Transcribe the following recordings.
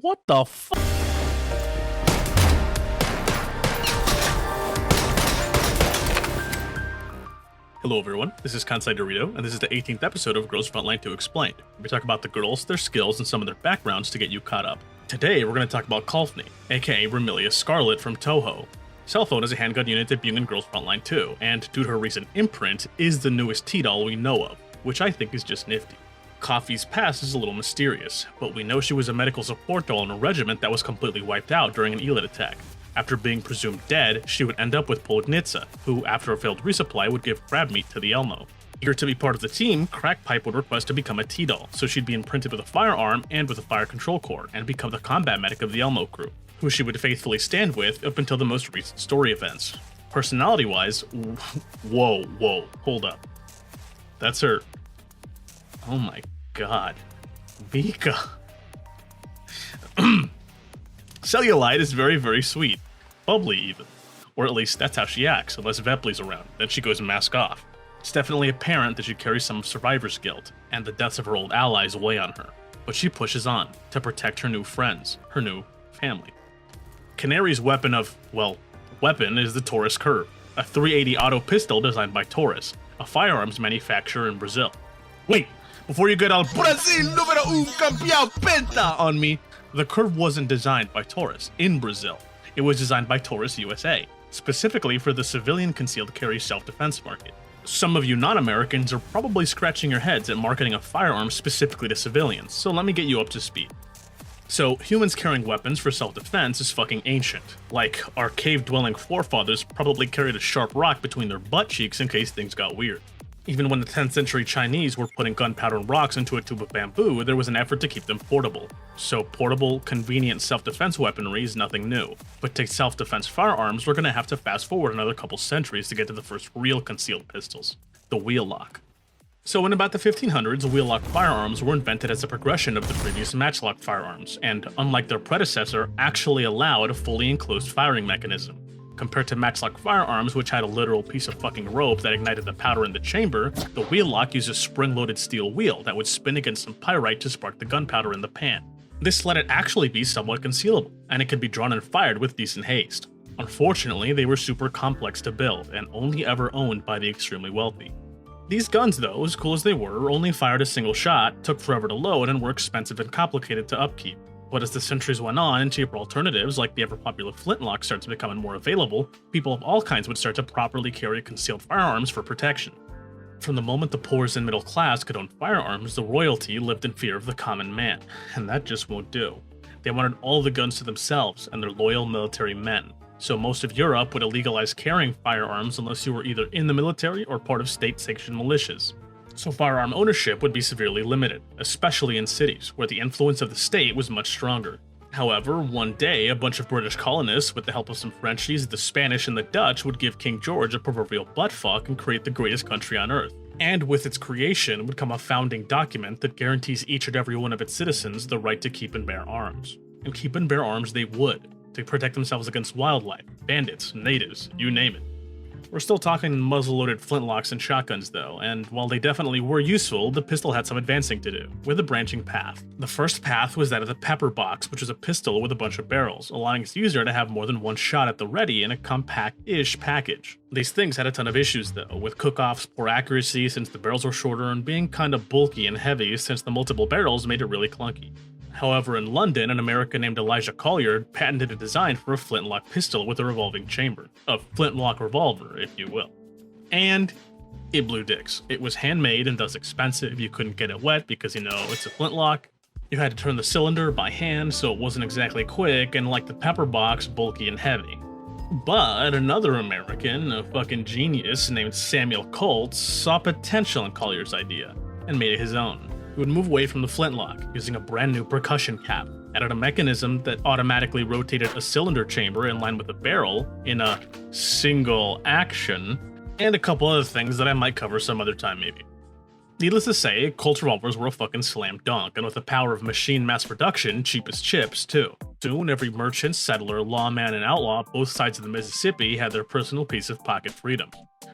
What the fuck? Hello everyone, this is KansaiDorito, and this is the 18th episode of Girls Frontline 2 Explained. We talk about the girls, their skills, and some of their backgrounds to get you caught up. Today, we're going to talk about Colphne, aka Ramilia Scarlet from Toho. Cell phone is a handgun unit debuting in Girls Frontline 2, and due to her recent imprint, is the newest T-doll we know of, which I think is just nifty. Coffee's past is a little mysterious, but we know she was a medical support doll in a regiment that was completely wiped out during an Elite attack. After being presumed dead, she would end up with Polgnitsa, who, after a failed resupply, would give crab meat to the Elmo. Eager to be part of the team, Crackpipe would request to become a T-doll, so she'd be imprinted with a firearm and with a fire control core, and become the combat medic of the Elmo crew, who she would faithfully stand with up until the most recent story events. Personality-wise, whoa, hold up. That's her. Oh my god. Vika. Cellulite is very, very sweet. Bubbly, even. Or at least that's how she acts, unless Vepley's around. Then she goes mask off. It's definitely apparent that she carries some survivor's guilt, and the deaths of her old allies weigh on her. But she pushes on, to protect her new friends, her new family. Canary's weapon is the Taurus Curve, a 380 auto pistol designed by Taurus, a firearms manufacturer in Brazil. Wait! Before you get all Brasil número un campeão penta on me, the Curve wasn't designed by Taurus in Brazil. It was designed by Taurus USA, specifically for the civilian concealed carry self-defense market. Some of you non-Americans are probably scratching your heads at marketing a firearm specifically to civilians, so let me get you up to speed. So, humans carrying weapons for self-defense is fucking ancient. Like, our cave-dwelling forefathers probably carried a sharp rock between their butt cheeks in case things got weird. Even when the 10th century Chinese were putting gunpowder and rocks into a tube of bamboo, there was an effort to keep them portable. So portable, convenient self-defense weaponry is nothing new. But to self-defense firearms, we're gonna have to fast forward another couple centuries to get to the first real concealed pistols, the wheel lock. So in about the 1500s, wheel lock firearms were invented as a progression of the previous matchlock firearms, and unlike their predecessor, actually allowed a fully enclosed firing mechanism. Compared to matchlock firearms, which had a literal piece of fucking rope that ignited the powder in the chamber, the wheel lock used a spring-loaded steel wheel that would spin against some pyrite to spark the gunpowder in the pan. This let it actually be somewhat concealable, and it could be drawn and fired with decent haste. Unfortunately, they were super complex to build, and only ever owned by the extremely wealthy. These guns, though, as cool as they were, only fired a single shot, took forever to load, and were expensive and complicated to upkeep. But as the centuries went on and cheaper alternatives like the ever-popular flintlock started becoming more available, people of all kinds would start to properly carry concealed firearms for protection. From the moment the poor and middle class could own firearms, the royalty lived in fear of the common man, and that just won't do. They wanted all the guns to themselves and their loyal military men, so most of Europe would illegalize carrying firearms unless you were either in the military or part of state-sanctioned militias. So firearm ownership would be severely limited, especially in cities, where the influence of the state was much stronger. However, one day, a bunch of British colonists, with the help of some Frenchies, the Spanish, and the Dutch, would give King George a proverbial buttfuck and create the greatest country on earth. And with its creation would come a founding document that guarantees each and every one of its citizens the right to keep and bear arms. And keep and bear arms they would, to protect themselves against wildlife, bandits, natives, you name it. We're still talking muzzle-loaded flintlocks and shotguns though, and while they definitely were useful, the pistol had some advancing to do, with a branching path. The first path was that of the pepper box, which was a pistol with a bunch of barrels, allowing its user to have more than one shot at the ready in a compact-ish package. These things had a ton of issues though, with cook-offs, poor accuracy since the barrels were shorter, and being kinda bulky and heavy since the multiple barrels made it really clunky. However, in London, an American named Elijah Collier patented a design for a flintlock pistol with a revolving chamber. A flintlock revolver, if you will. And it blew dicks. It was handmade and thus expensive. You couldn't get it wet because, it's a flintlock. You had to turn the cylinder by hand, so it wasn't exactly quick, and like the pepper box, bulky and heavy. But another American, a fucking genius named Samuel Colt, saw potential in Collier's idea and made it his own. He would move away from the flintlock, using a brand new percussion cap, added a mechanism that automatically rotated a cylinder chamber in line with the barrel in a single action, and a couple other things that I might cover some other time maybe. Needless to say, Colt's revolvers were a fucking slam dunk, and with the power of machine mass production, cheap as chips too. Soon, every merchant, settler, lawman, and outlaw, both sides of the Mississippi, had their personal piece of pocket freedom.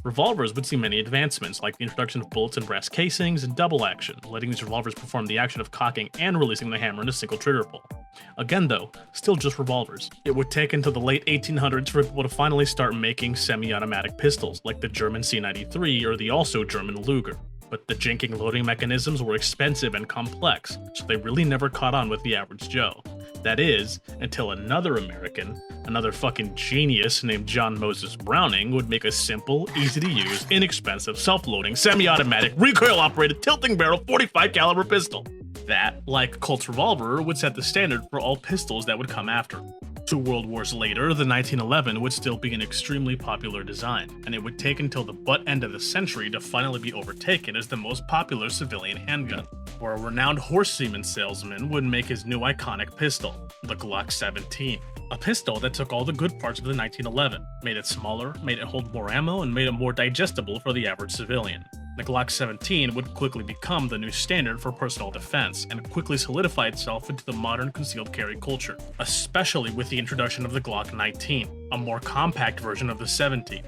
Revolvers would see many advancements, like the introduction of bullets in brass casings and double action, letting these revolvers perform the action of cocking and releasing the hammer in a single trigger pull. Again though, still just revolvers. It would take until the late 1800s for people to finally start making semi-automatic pistols, like the German C93 or the also German Luger. But the jinking loading mechanisms were expensive and complex, so they really never caught on with the average Joe. That is, until another American, another fucking genius named John Moses Browning, would make a simple, easy-to-use, inexpensive, self-loading, semi-automatic, recoil-operated, tilting barrel 45 caliber pistol. That, like Colt's revolver, would set the standard for all pistols that would come after. 2 world wars later, the 1911 would still be an extremely popular design, and it would take until the butt end of the century to finally be overtaken as the most popular civilian handgun, where a renowned horse semen salesman would make his new iconic pistol, the Glock 17. A pistol that took all the good parts of the 1911, made it smaller, made it hold more ammo, and made it more digestible for the average civilian. The Glock 17 would quickly become the new standard for personal defense and quickly solidify itself into the modern concealed carry culture, especially with the introduction of the Glock 19, a more compact version of the 17.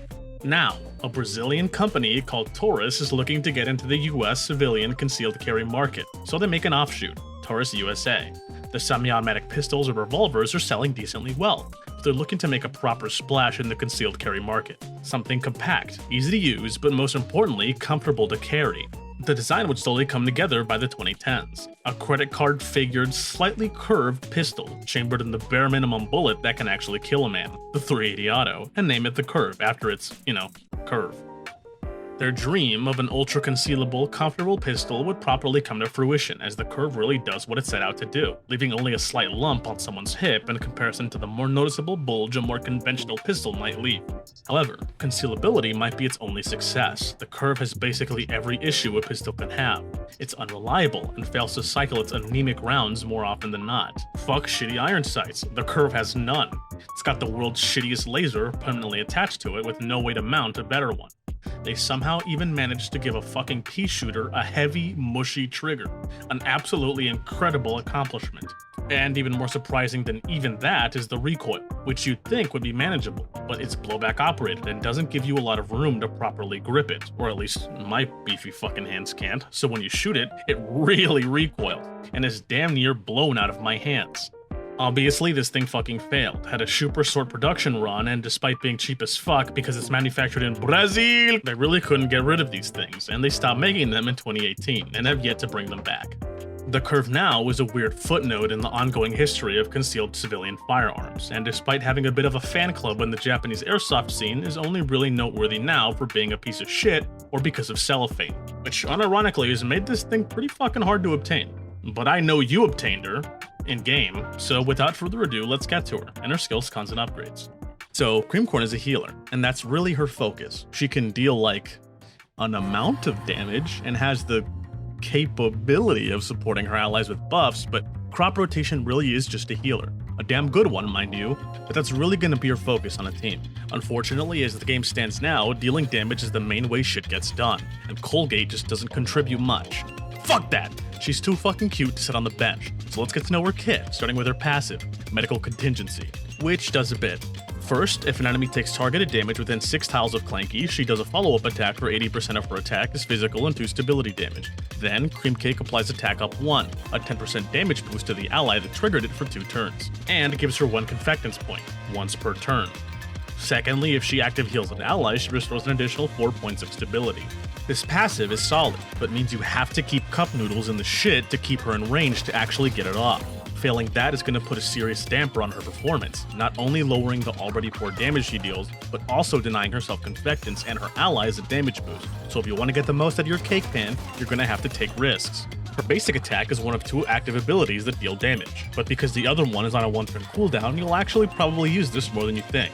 Now, a Brazilian company called Taurus is looking to get into the US civilian concealed carry market, so they make an offshoot, Taurus USA. The semi-automatic pistols or revolvers are selling decently well, but they're looking to make a proper splash in the concealed carry market. Something compact, easy to use, but most importantly, comfortable to carry. The design would slowly come together by the 2010s. A credit card figured, slightly curved pistol, chambered in the bare minimum bullet that can actually kill a man, the 380 Auto, and name it the Curve after its, curve. Their dream of an ultra-concealable, comfortable pistol would properly come to fruition, as the Curve really does what it set out to do, leaving only a slight lump on someone's hip in comparison to the more noticeable bulge a more conventional pistol might leave. However, concealability might be its only success. The Curve has basically every issue a pistol can have. It's unreliable and fails to cycle its anemic rounds more often than not. Fuck shitty iron sights, the Curve has none. It's got the world's shittiest laser permanently attached to it with no way to mount a better one. They somehow even managed to give a fucking pea shooter a heavy, mushy trigger. An absolutely incredible accomplishment. And even more surprising than even that is the recoil, which you'd think would be manageable, but it's blowback operated and doesn't give you a lot of room to properly grip it, or at least my beefy fucking hands can't, so when you shoot it, it really recoils, and is damn near blown out of my hands. Obviously, this thing fucking failed, had a super short production run, and despite being cheap as fuck because it's manufactured in Brazil, they really couldn't get rid of these things, and they stopped making them in 2018, and have yet to bring them back. The Curve now is a weird footnote in the ongoing history of concealed civilian firearms, and despite having a bit of a fan club in the Japanese airsoft scene, is only really noteworthy now for being a piece of shit or because of cellophane, which unironically has made this thing pretty fucking hard to obtain. But I know you obtained her in-game, so without further ado, let's get to her and her skills, cons, and upgrades. So, Creamcorn is a healer, and that's really her focus. She can deal, like, an amount of damage, and has the capability of supporting her allies with buffs, but crop rotation really is just a healer. A damn good one, mind you, but that's really going to be her focus on a team. Unfortunately, as the game stands now, dealing damage is the main way shit gets done, and Colgate just doesn't contribute much. Fuck that! She's too fucking cute to sit on the bench, so let's get to know her kit, starting with her passive, Medical Contingency, which does a bit. First, if an enemy takes targeted damage within 6 tiles of Clanky, she does a follow-up attack where 80% of her attack is physical and 2 stability damage. Then, Cream Cake applies Attack Up 1, a 10% damage boost to the ally that triggered it for 2 turns, and gives her 1 Confectance point, once per turn. Secondly, if she active heals an ally, she restores an additional 4 points of stability. This passive is solid, but means you have to keep cup noodles in the shit to keep her in range to actually get it off. Failing that is going to put a serious damper on her performance, not only lowering the already poor damage she deals, but also denying herself Confectance and her allies a damage boost. So if you want to get the most out of your cake pan, you're going to have to take risks. Her basic attack is one of 2 active abilities that deal damage, but because the other one is on a 1-turn cooldown, you'll actually probably use this more than you think.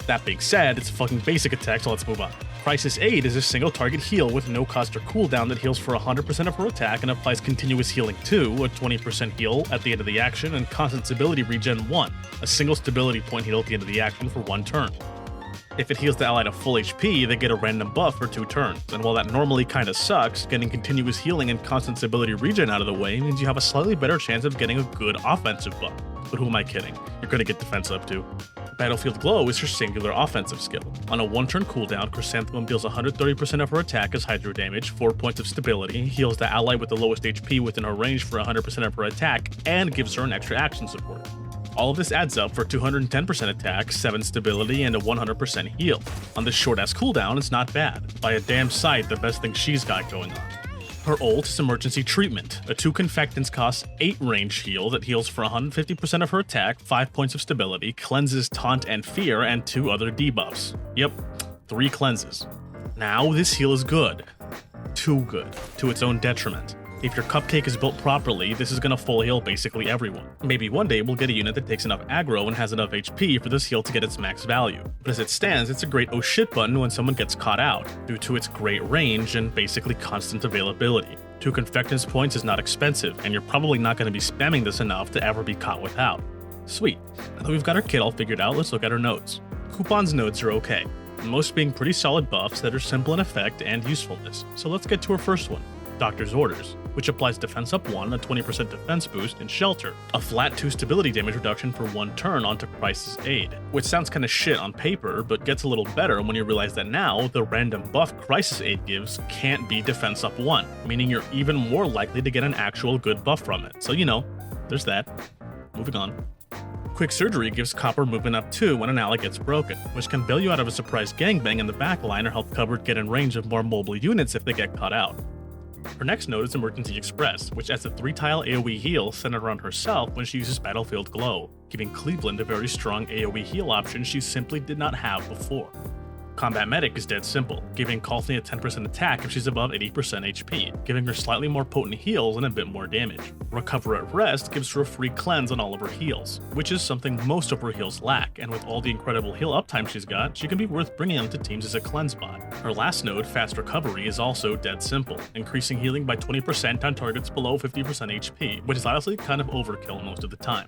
That being said, it's a fucking basic attack, so let's move on. Crisis Aid is a single target heal with no cost or cooldown that heals for 100% of her attack and applies continuous healing 2, a 20% heal at the end of the action, and constant stability regen 1, a single stability point heal at the end of the action for 1 turn. If it heals the ally to full HP, they get a random buff for 2 turns, and while that normally kinda sucks, getting continuous healing and constant stability regen out of the way means you have a slightly better chance of getting a good offensive buff. But who am I kidding? You're gonna get defense up too. Battlefield Glow is her singular offensive skill. On a one-turn cooldown, Chrysanthemum deals 130% of her attack as hydro damage, 4 points of stability, heals the ally with the lowest HP within her range for 100% of her attack, and gives her an extra action support. All of this adds up for 210% attack, 7 stability, and a 100% heal. On this short-ass cooldown, it's not bad. By a damn sight, the best thing she's got going on. Her ult is Emergency Treatment, a 2 confectants cost 8 range heal that heals for 150% of her attack, 5 points of stability, cleanses Taunt and Fear, and 2 other debuffs. Yep, 3 cleanses. Now this heal is good. Too good, to its own detriment. If your cupcake is built properly, this is gonna full heal basically everyone. Maybe one day we'll get a unit that takes enough aggro and has enough HP for this heal to get its max value. But as it stands, it's a great oh shit button when someone gets caught out, due to its great range and basically constant availability. 2 confectance points is not expensive, and you're probably not gonna be spamming this enough to ever be caught without. Sweet. Now that we've got our kit all figured out, let's look at her nodes. Coupon's nodes are okay, most being pretty solid buffs that are simple in effect and usefulness. So let's get to her first one. Doctor's Orders, which applies Defense Up 1, a 20% defense boost, and Shelter, a flat 2 stability damage reduction for 1 turn onto Crisis Aid, which sounds kinda shit on paper, but gets a little better when you realize that now the random buff Crisis Aid gives can't be Defense Up 1, meaning you're even more likely to get an actual good buff from it. So there's that. Moving on. Quick Surgery gives Copper movement up 2 when an ally gets broken, which can bail you out of a surprise gangbang in the backline or help Covered get in range of more mobile units if they get caught out. Her next node is Emergency Express, which adds a 3-tile AoE heal centered around herself when she uses Battlefield Glow, giving Cleveland a very strong AoE heal option she simply did not have before. Combat Medic is dead simple, giving Colphne a 10% attack if she's above 80% HP, giving her slightly more potent heals and a bit more damage. Recover at Rest gives her a free cleanse on all of her heals, which is something most of her heals lack, and with all the incredible heal uptime she's got, she can be worth bringing onto teams as a cleanse bot. Her last node, Fast Recovery, is also dead simple, increasing healing by 20% on targets below 50% HP, which is honestly kind of overkill most of the time.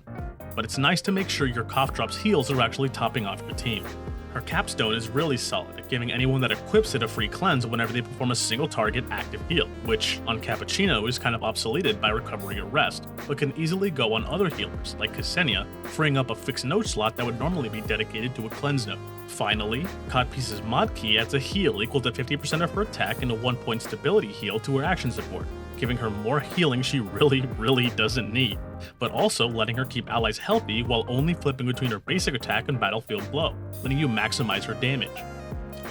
But it's nice to make sure your cough drops heals are actually topping off your team. Her capstone is really solid, giving anyone that equips it a free cleanse whenever they perform a single target active heal, which on Cappuccino is kind of obsoleted by Recovery or Rest, but can easily go on other healers, like Ksenia, freeing up a fixed node slot that would normally be dedicated to a cleanse node. Finally, Codpiece's Mod Key adds a heal equal to 50% of her attack and a 1-point stability heal to her action support, giving her more healing she really doesn't need, but also letting her keep allies healthy while only flipping between her basic attack and Battlefield Glow, letting you maximize her damage.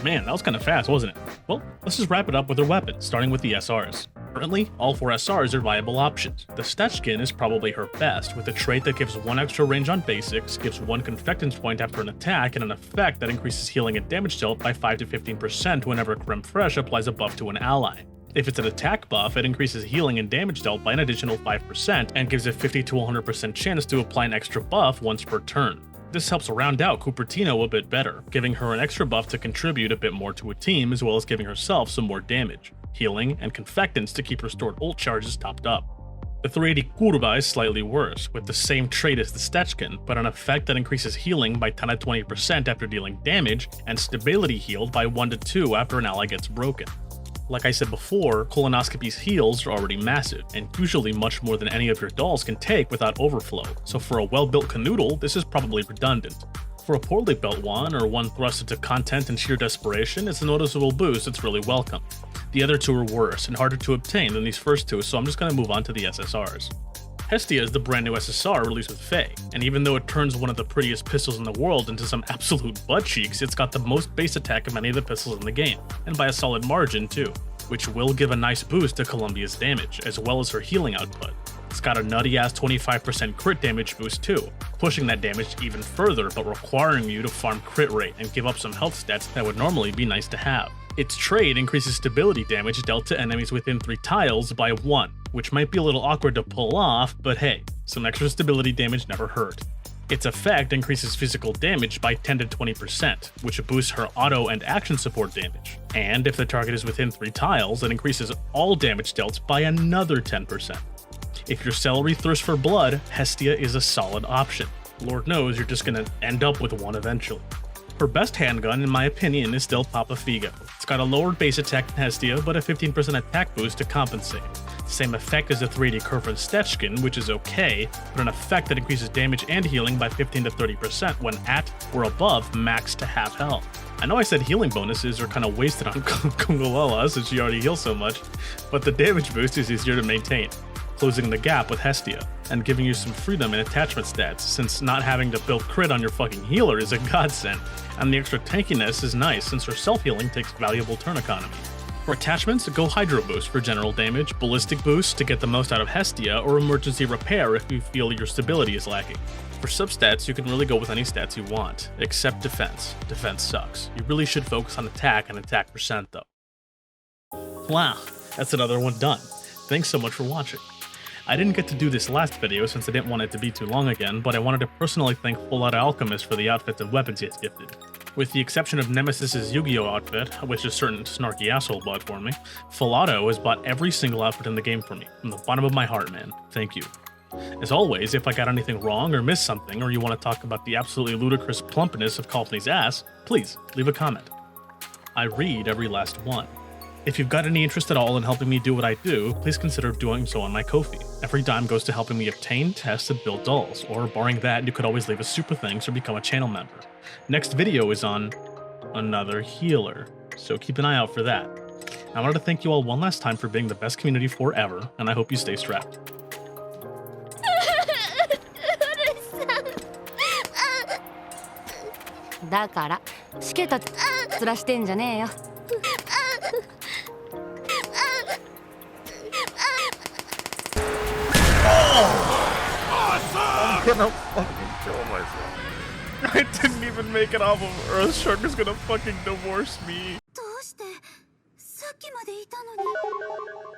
Man, that was kinda fast, wasn't it? Well, let's just wrap it up with her weapons, starting with the SRs. Currently, all 4 SRs are viable options. The Stetchkin is probably her best, with a trait that gives 1 extra range on basics, gives 1 confectance point after an attack, and an effect that increases healing and damage dealt by 5 to 15% whenever Creme Fraiche applies a buff to an ally. If it's an attack buff, it increases healing and damage dealt by an additional 5% and gives a 50 to 100% chance to apply an extra buff once per turn. This helps round out Cupertino a bit better, giving her an extra buff to contribute a bit more to a team as well as giving herself some more damage, healing, and confectants to keep her stored ult charges topped up. The 380 Curva is slightly worse, with the same trait as the Stetchkin, but an effect that increases healing by 10 to 20% after dealing damage, and stability healed by 1 to 2 after an ally gets broken. Like I said before, Colonoscopy's heals are already massive, and usually much more than any of your dolls can take without overflow, so for a well-built canoodle, this is probably redundant. For a poorly built one, or one thrust into content and sheer desperation, it's a noticeable boost that's really welcome. The other 2 are worse and harder to obtain than these first 2, so I'm just going to move on to the SSRs. Hestia is the brand new SSR released with Faye, and even though it turns one of the prettiest pistols in the world into some absolute butt cheeks, it's got the most base attack of any of the pistols in the game, and by a solid margin too, which will give a nice boost to Columbia's damage, as well as her healing output. It's got a nutty ass 25% crit damage boost too, pushing that damage even further but requiring you to farm crit rate and give up some health stats that would normally be nice to have. Its trade increases stability damage dealt to enemies within 3 tiles by 1, which might be a little awkward to pull off, but hey, some extra stability damage never hurt. Its effect increases physical damage by 10 to 20%, which boosts her auto and action support damage. And if the target is within 3 tiles, it increases all damage dealt by another 10%. If your celery thirsts for blood, Hestia is a solid option. Lord knows you're just gonna end up with one eventually. Her best handgun, in my opinion, is still Papa Figo. It's got a lower base attack than Hestia, but a 15% attack boost to compensate. Same effect as the 3D Colphne Stetchkin, which is okay, but an effect that increases damage and healing by 15 to 30% when at or above max to half health. I know I said healing bonuses are kind of wasted on Kungulala since she already heals so much, but the damage boost is easier to maintain, closing the gap with Hestia, and giving you some freedom in attachment stats, since not having to build crit on your fucking healer is a godsend, and the extra tankiness is nice since her self-healing takes valuable turn economy. For attachments, go Hydro Boost for general damage, Ballistic Boost to get the most out of Hestia, or Emergency Repair if you feel your stability is lacking. For substats, you can really go with any stats you want, except defense. Defense sucks. You really should focus on attack and attack percent though. Wow, that's another one done. Thanks so much for watching. I didn't get to do this last video since I didn't want it to be too long again, but I wanted to personally thank Full Auto Alchemist for the outfits and weapons he has gifted. With the exception of Nemesis's Yu-Gi-Oh outfit, which a certain snarky asshole bought for me, Full Auto has bought every single outfit in the game for me, from the bottom of my heart, man. Thank you. As always, if I got anything wrong or missed something, or you want to talk about the absolutely ludicrous plumpness of Colphne's ass, please leave a comment. I read every last one. If you've got any interest at all in helping me do what I do, please consider doing so on my Ko-fi. Every dime goes to helping me obtain, test, and build dolls, or barring that, you could always leave a super thanks or become a channel member. Next video is on another healer, so keep an eye out for that. I wanted to thank you all one last time for being the best community forever, and I hope you stay strapped. だからしけたつらしてんじゃねえよ。I'm gonna fucking kill myself. I didn't even make it off of Earth. Shark is gonna fucking divorce me. どうしてさっきまでいたのに。